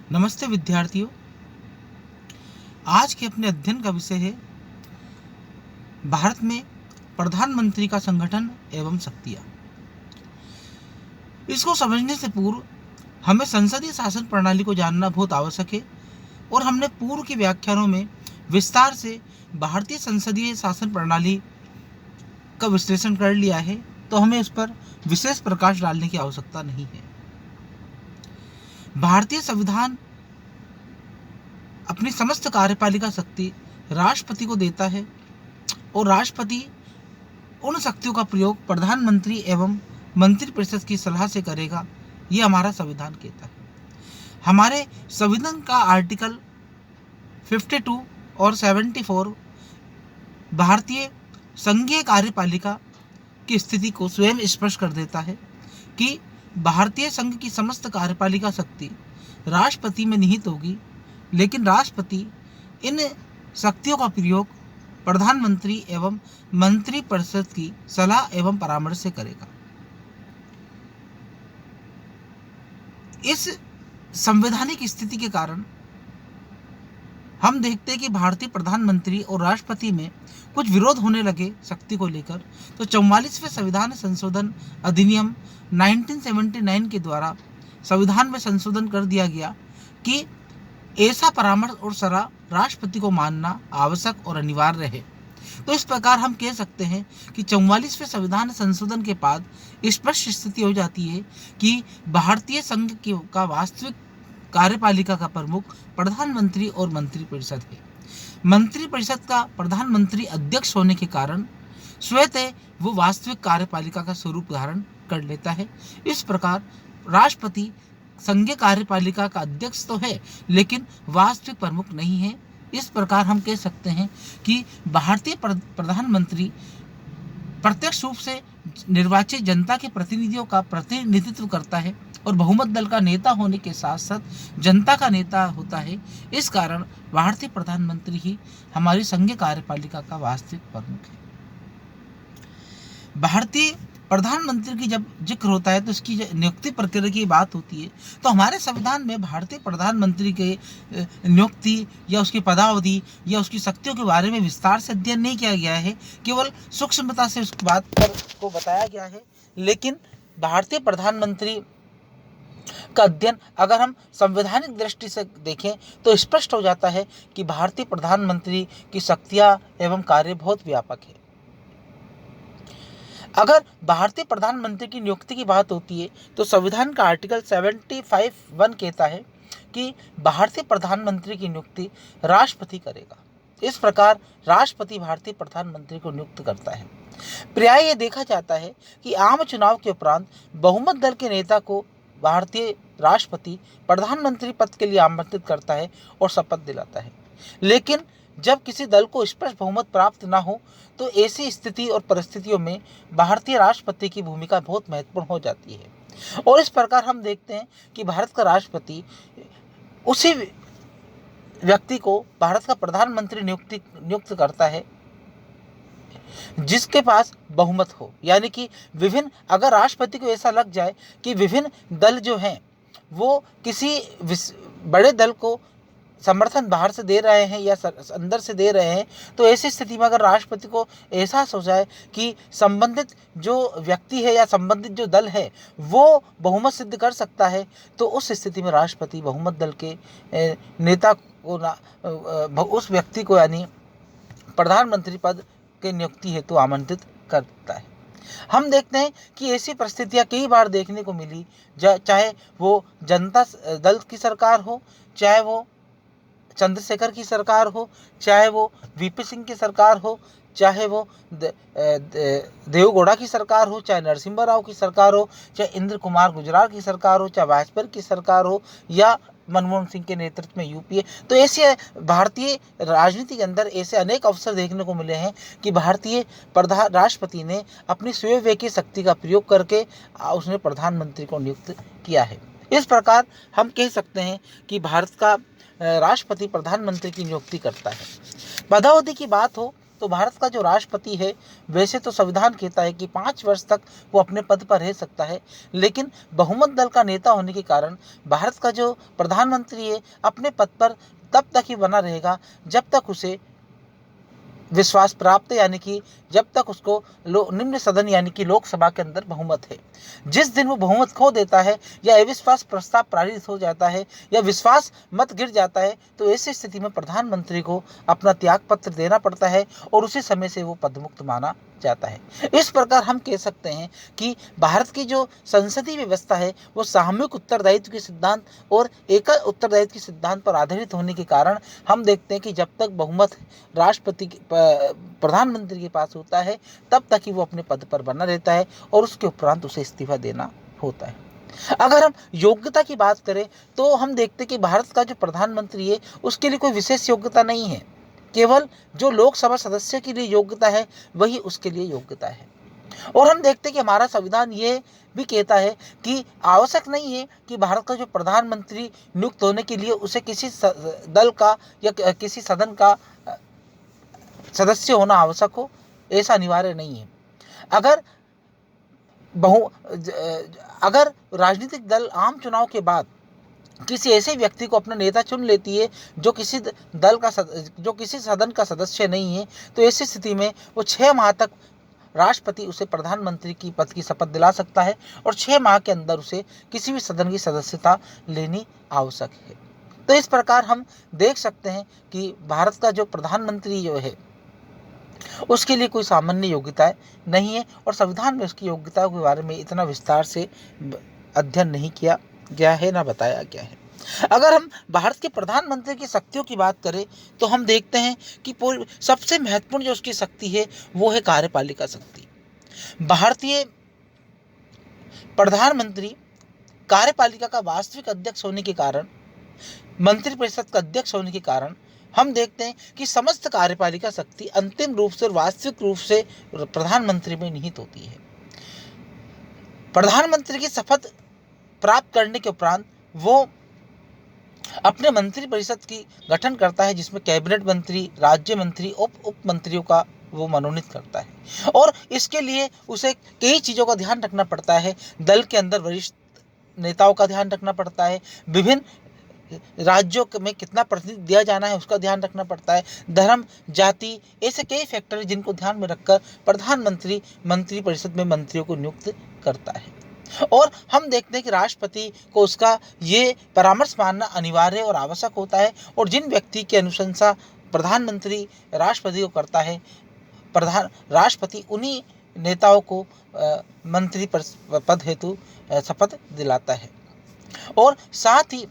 नमस्ते विद्यार्थियों। आज के अपने अध्ययन का विषय है भारत में प्रधानमंत्री का संगठन एवं शक्तियाँ। इसको समझने से पूर्व हमें संसदीय शासन प्रणाली को जानना बहुत आवश्यक है और हमने पूर्व के व्याख्यानों में विस्तार से भारतीय संसदीय शासन प्रणाली का विश्लेषण कर लिया है, तो हमें उस पर विशेष प्रकाश डालने की आवश्यकता नहीं है। भारतीय संविधान अपनी समस्त कार्यपालिका शक्ति राष्ट्रपति को देता है और राष्ट्रपति उन शक्तियों का प्रयोग प्रधानमंत्री एवं मंत्रिपरिषद की सलाह से करेगा, ये हमारा संविधान कहता है। हमारे संविधान का आर्टिकल 52 और 74 भारतीय संघीय कार्यपालिका की स्थिति को स्वयं स्पष्ट कर देता है कि भारतीय संघ की समस्त कार्यपालिका शक्ति राष्ट्रपति में निहित होगी, लेकिन राष्ट्रपति इन शक्तियों का प्रयोग प्रधानमंत्री एवं मंत्रिपरिषद की सलाह एवं परामर्श से करेगा। इस संवैधानिक स्थिति के कारण हम देखते हैं कि भारतीय प्रधानमंत्री और राष्ट्रपति में कुछ विरोध होने लगे शक्ति को लेकर। तो 44वें संविधान संशोधन अधिनियम 1979 के द्वारा संविधान में संशोधन कर दिया गया कि ऐसा परामर्श और सलाह राष्ट्रपति को मानना आवश्यक और अनिवार्य है। तो इस प्रकार हम कह सकते हैं कि 44वें संविधान संशोधन के बाद स्पष्ट स्थिति हो जाती है कि भारतीय संघ का वास्तविक कार्यपालिका का प्रमुख प्रधानमंत्री और मंत्रिपरिषद है। मंत्रिपरिषद का प्रधानमंत्री अध्यक्ष होने के कारण स्वतः वो वास्तविक कार्यपालिका का स्वरूप धारण कर लेता है। इस प्रकार राष्ट्रपति संघीय कार्यपालिका का अध्यक्ष तो है, लेकिन वास्तविक प्रमुख नहीं है। इस प्रकार हम कह सकते हैं कि भारतीय प्रधानमंत्री प्रत्यक्ष रूप से निर्वाचित जनता के प्रतिनिधियों का प्रतिनिधित्व करता है और बहुमत दल का नेता होने के साथ साथ जनता का नेता होता है। इस कारण भारतीय प्रधानमंत्री ही हमारी संघीय कार्यपालिका का वास्तविक प्रमुख है। भारतीय प्रधानमंत्री की जब जिक्र होता है तो इसकी नियुक्ति प्रक्रिया की बात होती है, तो हमारे संविधान में भारतीय प्रधानमंत्री के नियुक्ति या उसकी पदावधि या उसकी शक्तियों के बारे में विस्तार से अध्ययन नहीं किया गया है, केवल सूक्ष्मता से उस बात को बताया गया है। लेकिन भारतीय प्रधानमंत्री का अध्ययन अगर हम संवैधानिक दृष्टि से देखें तो स्पष्ट हो जाता है कि भारतीय प्रधानमंत्री की शक्तियां एवं कार्य बहुत व्यापक है। अगर भारतीय प्रधानमंत्री की नियुक्ति की बात होती है तो संविधान का आर्टिकल 75(1) कहता है कि भारतीय प्रधानमंत्री की नियुक्ति राष्ट्रपति करेगा। इस प्रकार राष्ट्रपति भारतीय प्रधानमंत्री को नियुक्त करता है। प्रायः यह देखा जाता है कि आम चुनाव के उपरांत बहुमत दल के नेता को भारतीय राष्ट्रपति प्रधानमंत्री पद के लिए आमंत्रित करता है और शपथ दिलाता है। लेकिन जब किसी दल को स्पष्ट बहुमत प्राप्त न हो तो ऐसी स्थिति और परिस्थितियों में भारतीय राष्ट्रपति की भूमिका बहुत महत्वपूर्ण हो जाती है। और इस प्रकार हम देखते हैं कि भारत का राष्ट्रपति उसी व्यक्ति को भारत का प्रधानमंत्री नियुक्त करता है जिसके पास बहुमत हो। यानी कि अगर राष्ट्रपति को ऐसा लग जाए कि विभिन्न दल जो हैं वो किसी बड़े दल को समर्थन बाहर से दे रहे हैं या अंदर से दे रहे हैं, तो ऐसी स्थिति में अगर राष्ट्रपति को एहसास हो जाए कि संबंधित जो व्यक्ति है या संबंधित जो दल है वो बहुमत सिद्ध कर सकता है, तो उस स्थिति में राष्ट्रपति बहुमत दल के नेता को उस व्यक्ति को यानी प्रधानमंत्री पद के नियुक्ति हेतु आमंत्रित करता है। हम देखते हैं कि ऐसी परिस्थितियां कई बार देखने को मिली, चाहे वो जनता दल की सरकार हो, चाहे वो चंद्रशेखर की सरकार हो, चाहे वो वीपी सिंह की सरकार हो, चाहे वो देवेगौड़ा की सरकार हो, चाहे नरसिम्हा राव की सरकार हो, चाहे इंद्र कुमार गुजराल की सरकार हो, चाहे वाजपेयी की सरकार हो या मनमोहन सिंह के नेतृत्व में यूपीए। तो ऐसे भारतीय राजनीति के अंदर ऐसे अनेक अवसर देखने को मिले हैं कि भारतीय राष्ट्रपति ने अपनी स्वयं की शक्ति का प्रयोग करके उसने प्रधानमंत्री को नियुक्त किया है। इस प्रकार हम कह सकते हैं कि भारत का राष्ट्रपति प्रधानमंत्री की नियुक्ति करता है। पदावधि की बात हो तो भारत का जो राष्ट्रपति है, वैसे तो संविधान कहता है कि 5 वर्ष तक वो अपने पद पर रह सकता है, लेकिन बहुमत दल का नेता होने के कारण भारत का जो प्रधानमंत्री है अपने पद पर तब तक ही बना रहेगा जब तक उसे विश्वास प्राप्त है, यानी कि जब तक उसको निम्न सदन यानी कि लोकसभा के अंदर बहुमत है। जिस दिन वो बहुमत खो देता है या अविश्वास प्रस्ताव पारित हो जाता है या विश्वास मत गिर जाता है, तो ऐसी स्थिति में प्रधानमंत्री को अपना त्याग पत्र देना पड़ता है और उसी समय से वो पदमुक्त माना जाता है। इस प्रकार हम कह सकते हैं कि भारत की जो संसदीय व्यवस्था है वो सामूहिक उत्तरदायित्व के सिद्धांत और एकल उत्तरदायित्व के सिद्धांत पर आधारित होने के कारण हम देखते हैं कि जब तक बहुमत राष्ट्रपति प्रधानमंत्री के पास होता है तब तक ही वो अपने पद पर बना रहता है और उसके उपरांत उसे इस्तीफा देना होता है। अगर हम योग्यता की बात करें तो हम देखते हैं कि भारत का जो प्रधानमंत्री है उसके लिए कोई विशेष योग्यता नहीं है, केवल जो लोकसभा सदस्य के लिए योग्यता है वही उसके लिए योग्यता है। और हम देखते हैं कि हमारा संविधान ये भी कहता है कि आवश्यक नहीं है कि भारत का जो प्रधानमंत्री नियुक्त होने के लिए उसे किसी दल का या किसी सदन का सदस्य होना आवश्यक हो, ऐसा अनिवार्य नहीं है। अगर राजनीतिक दल आम चुनाव के बाद किसी ऐसे व्यक्ति को अपना नेता चुन लेती है जो किसी सदन का सदस्य नहीं है, तो ऐसी स्थिति में वो 6 माह तक राष्ट्रपति उसे प्रधानमंत्री की पद की शपथ दिला सकता है और 6 माह के अंदर उसे किसी भी सदन की सदस्यता लेनी आवश्यक है। तो इस प्रकार हम देख सकते हैं कि भारत का जो प्रधानमंत्री जो है उसके लिए कोई सामान्य योग्यता नहीं है और संविधान में उसकी योग्यता के बारे में इतना विस्तार से अध्ययन नहीं किया गया है, ना बताया गया है। अगर हम भारत के प्रधानमंत्री की शक्तियों की बात करें तो हम देखते हैं कि सबसे महत्वपूर्ण जो उसकी शक्ति है वो है कार्यपालिका शक्ति। भारतीय प्रधानमंत्री कार्यपालिका का वास्तविक अध्यक्ष होने के कारण, मंत्रिपरिषद का अध्यक्ष होने के कारण हम देखते हैं कि समस्त कार्यपालिका शक्ति अंतिम रूप से और वास्तविक रूप से प्रधानमंत्री में निहित होती है। प्रधानमंत्री की शपथ प्राप्त करने के उपरांत वो अपने मंत्रिपरिषद की गठन करता है, जिसमें कैबिनेट मंत्री, राज्य मंत्री, उप मंत्रियों का वो मनोनीत करता है और इसके लिए उसे कई चीज़ों का ध्यान रखना पड़ता है। दल के अंदर वरिष्ठ नेताओं का ध्यान रखना पड़ता है, विभिन्न राज्यों में कितना प्रतिनिधि दिया जाना है उसका ध्यान रखना पड़ता है, धर्म, जाति, ऐसे कई फैक्टर हैं जिनको ध्यान में रखकर प्रधानमंत्री मंत्रिपरिषद में मंत्रियों को नियुक्त करता है। और हम देखते हैं कि राष्ट्रपति को उसका ये परामर्श मानना अनिवार्य और आवश्यक होता है और जिन व्यक्ति की अनुशंसा प्रधानमंत्री राष्ट्रपति को करता है, राष्ट्रपति उन्हीं नेताओं को मंत्री पद हेतु शपथ दिलाता है। और साथ ही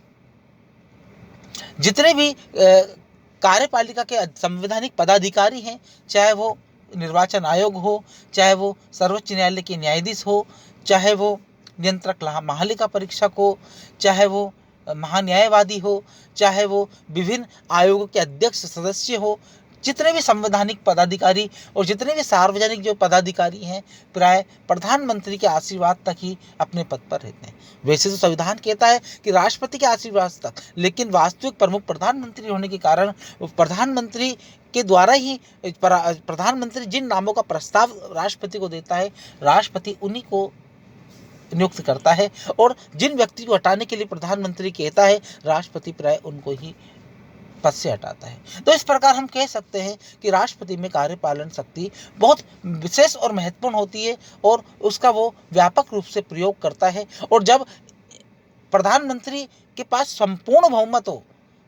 जितने भी कार्यपालिका के संवैधानिक पदाधिकारी हैं, चाहे वो निर्वाचन आयोग हो, चाहे वो सर्वोच्च न्यायालय के न्यायाधीश हो, चाहे वो नियंत्रक महालेखा परीक्षक हो, चाहे वो महान्यायवादी हो, चाहे वो विभिन्न आयोगों के अध्यक्ष सदस्य हो, जितने भी संवैधानिक पदाधिकारी और जितने भी सार्वजनिक जो पदाधिकारी हैं प्राय प्रधानमंत्री के आशीर्वाद तक ही अपने पद पर रहते हैं। वैसे तो संविधान कहता है कि राष्ट्रपति के आशीर्वाद तक, लेकिन वास्तविक प्रमुख प्रधानमंत्री होने के कारण प्रधानमंत्री के द्वारा ही प्रधानमंत्री जिन नामों का प्रस्ताव राष्ट्रपति को देता है, राष्ट्रपति उन्हीं को नियुक्त करता है और जिन व्यक्ति को हटाने के लिए प्रधानमंत्री कहता है, राष्ट्रपति प्राय उनको ही पद से हटाता है। तो इस प्रकार हम कह सकते हैं कि राष्ट्रपति में कार्यपालन शक्ति बहुत विशेष और महत्वपूर्ण होती है और उसका वो व्यापक रूप से प्रयोग करता है। और जब प्रधानमंत्री के पास संपूर्ण बहुमत हो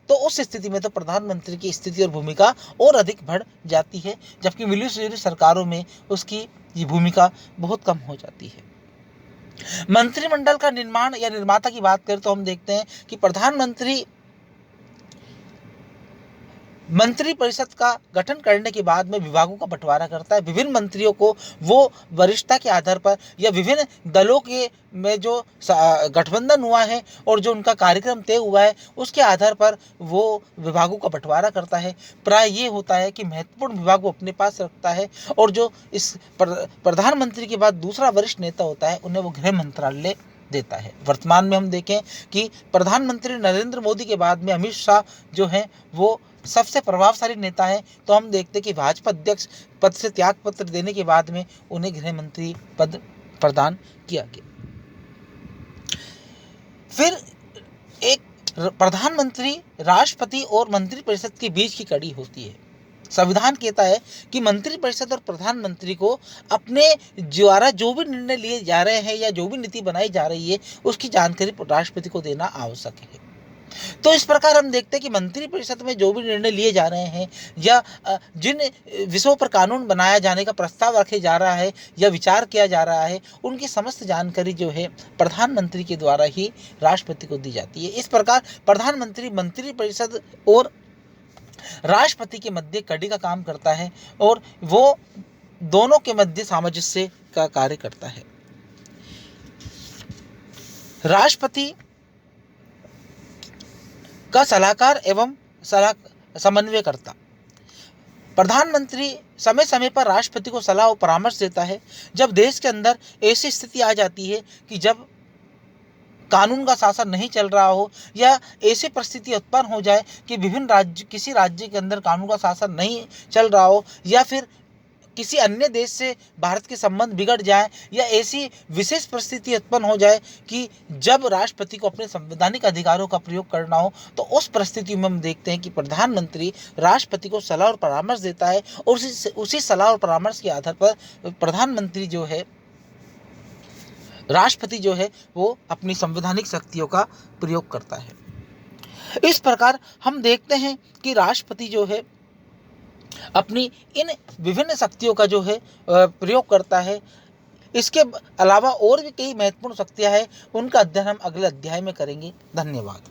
तो उस स्थिति में तो प्रधानमंत्री की स्थिति और भूमिका और अधिक बढ़ जाती है, जबकि मिलीजुली सरकारों में उसकी ये भूमिका बहुत कम हो जाती है। मंत्रिमंडल का निर्माण या निर्माता की बात करें तो हम देखते हैं कि प्रधानमंत्री मंत्रिपरिषद का गठन करने के बाद में विभागों का बंटवारा करता है। विभिन्न मंत्रियों को वो वरिष्ठता के आधार पर या विभिन्न दलों के में जो गठबंधन हुआ है और जो उनका कार्यक्रम तय हुआ है उसके आधार पर वो विभागों का बंटवारा करता है। प्राय ये होता है कि महत्वपूर्ण विभाग वो अपने पास रखता है और जो इस प्रधानमंत्री के बाद दूसरा वरिष्ठ नेता होता है उन्हें वो गृह मंत्रालय देता है। वर्तमान में हम देखें कि प्रधानमंत्री नरेंद्र मोदी के बाद में अमित शाह जो हैं वो सबसे प्रभावशाली नेता हैं, तो हम देखते हैं कि भाजपा अध्यक्ष पद से त्याग पत्र देने के बाद में उन्हें गृह मंत्री पद प्रदान किया गया। फिर एक प्रधानमंत्री, राष्ट्रपति और मंत्रिपरिषद के बीच की कड़ी होती है। संविधान कहता है कि मंत्रिपरिषद और प्रधानमंत्री को अपने द्वारा जो भी निर्णय लिए जा रहे हैं या जो भी नीति बनाई जा रही है उसकी जानकारी राष्ट्रपति को देना आवश्यक है। तो इस प्रकार हम देखते हैं कि मंत्रिपरिषद में जो भी निर्णय लिए जा रहे हैं या जिन विषयों पर कानून बनाया जाने का प्रस्ताव रखे जा रहा है या विचार किया जा रहा है, उनकी समस्त जानकारी जो है प्रधानमंत्री के द्वारा ही राष्ट्रपति को दी जाती है। इस प्रकार प्रधानमंत्री मंत्रिपरिषद और राष्ट्रपति के मध्य कड़ी का काम करता है और वो दोनों के मध्य सामंजस्य का कार्य करता है। राष्ट्रपति का सलाहकार एवं समन्वयकर्ता। प्रधानमंत्री समय समय पर राष्ट्रपति को सलाह और परामर्श देता है। जब देश के अंदर ऐसी स्थिति आ जाती है कि जब कानून का शासन नहीं चल रहा हो या ऐसी परिस्थिति उत्पन्न हो जाए कि किसी राज्य के अंदर कानून का शासन नहीं चल रहा हो या फिर किसी अन्य देश से भारत के संबंध बिगड़ जाए या ऐसी विशेष परिस्थिति उत्पन्न हो जाए कि जब राष्ट्रपति को अपने संवैधानिक अधिकारों का प्रयोग करना हो, तो उस परिस्थिति में हम देखते हैं कि प्रधानमंत्री राष्ट्रपति को सलाह और परामर्श देता है और उसी सलाह और परामर्श के आधार पर प्रधानमंत्री जो है, राष्ट्रपति जो है वो अपनी संवैधानिक शक्तियों का प्रयोग करता है। इस प्रकार हम देखते हैं कि राष्ट्रपति जो है अपनी इन विभिन्न शक्तियों का जो है प्रयोग करता है। इसके अलावा और भी कई महत्वपूर्ण शक्तियां हैं, उनका अध्ययन हम अगले अध्याय में करेंगे। धन्यवाद।